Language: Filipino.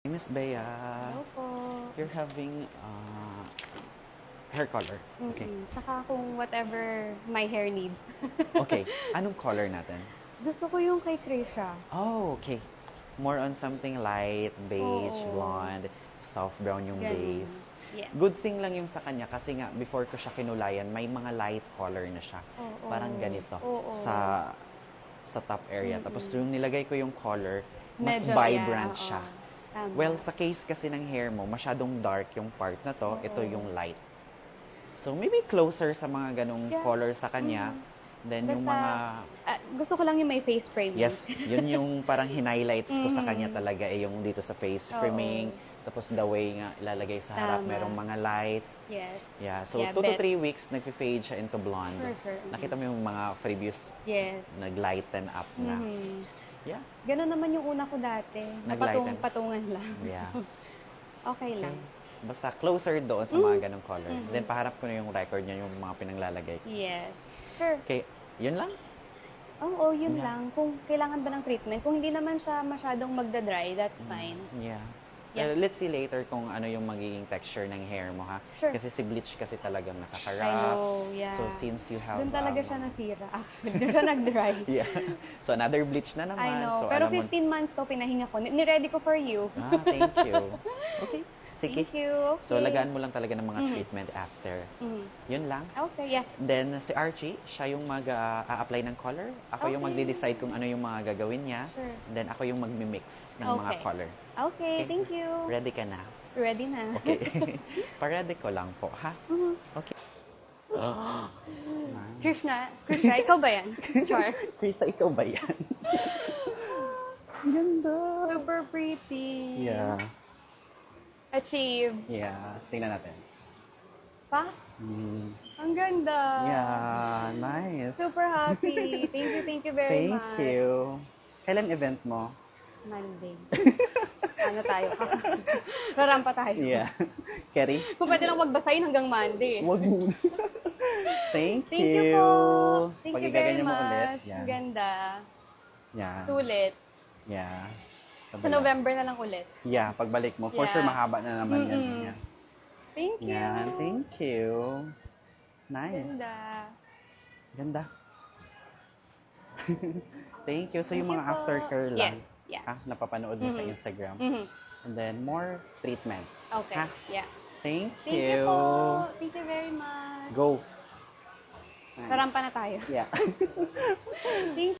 Miss Bea, Hello po. you're having hair color. Okay. Tsaka kung whatever my hair needs. Okay. Anong color natin? Gusto ko yung kay Krisha. Oh, okay. More on something light, beige, Oo. blonde, soft brown yung Ganun. base. Yes. Good thing lang yung sa kanya kasi nga before ko siya kinulayan, may mga light color na siya. Oo. Parang ganito Oo. sa top area. Tapos yung nilagay ko yung color, mas Medyo, vibrant yeah, siya. oo. Tama. Well, sa case kasi ng hair mo, masyadong dark yung part na to, Oo. ito yung light. So, maybe closer sa mga ganong Yeah. color sa kanya. Then, yung mga... gusto ko lang yung may face framing. Yes, yun yung parang hinighlights ko sa kanya talaga, yung dito sa face Oo. framing. Tapos the way nga ilalagay sa harap, Tama. merong mga light. Yes. Yeah, so Yeah, 2 to bet. 3 weeks, nag-fade siya into blonde. For sure. Nakita mo yung mga previous Yes. nag-lighten up na. Yeah. Ganun naman yung una ko dati. Nag-lighten. Patungan lang. Yeah. Okay lang. Basta closer doon sa mga ganong color. Then paharap ko na yung record niya, yung mga pinanglalagay. Yes. Sure. Okay, yun lang? Oo, yun lang. Kung kailangan ba ng treatment. Kung hindi naman siya masyadong magda-dry, that's fine. Yeah. Yeah. Let's see later kung ano yung magiging texture ng hair mo, ha? Sure. Kasi si bleach kasi talagang I nakakarap. know, yeah. So, since you have... Doon talaga siya nasira, actually. Doon siya nag-dry. Yeah. So, another bleach na naman. I know. So, Pero alam mo... 15 months to, pinahinga ko. Ni-ready ko for you. Thank you. Okay. Sige. Thank you. Okay. So, lagaan mo lang talaga ng mga treatment after. Yun lang. Okay, yeah. Then, si Archie, siya yung mag-a-apply ng color. Ako yung Okay. magde-decide kung ano yung mga gagawin niya. Sure. Then, ako yung magmi-mix ng mga Okay. color. Okay, thank you. Ready ka na? Ready na. Okay. Paredy ko lang po, ha? Okay. Krishna, ikaw ba yan? Char. Krisa, ikaw ba yan? Ganda. Super pretty. Yeah. Achieve. Yeah. Tingnan natin. Pa? Ang ganda. Yeah. Nice. Super happy. Thank you very much. Thank you. Kailan event mo? Monday. Ano tayo? Rarampa tayo. Yeah. Kerry? Kung pwede lang magbasahin hanggang Monday. Wag mo. Thank Thank you po. Thank you very Pag-igaganyan mo ulit. much. Yeah. Ang ganda. Yeah. Sulit. Yeah. Sa November na lang ulit. Yeah, pagbalik mo. For Yeah. sure, mahaba na naman yan. Yeah. Thank you. Yeah, thank you. Nice. Ganda. Ganda. Thank you. So, yung mga you po. aftercare lang. Yes. Yeah. Napapanood mo sa Instagram. And then, more treatment. Okay. Ha? Yeah. Thank Thank you po. Thank you very much. Go. Nice. Sarampa na tayo. Yeah. Thank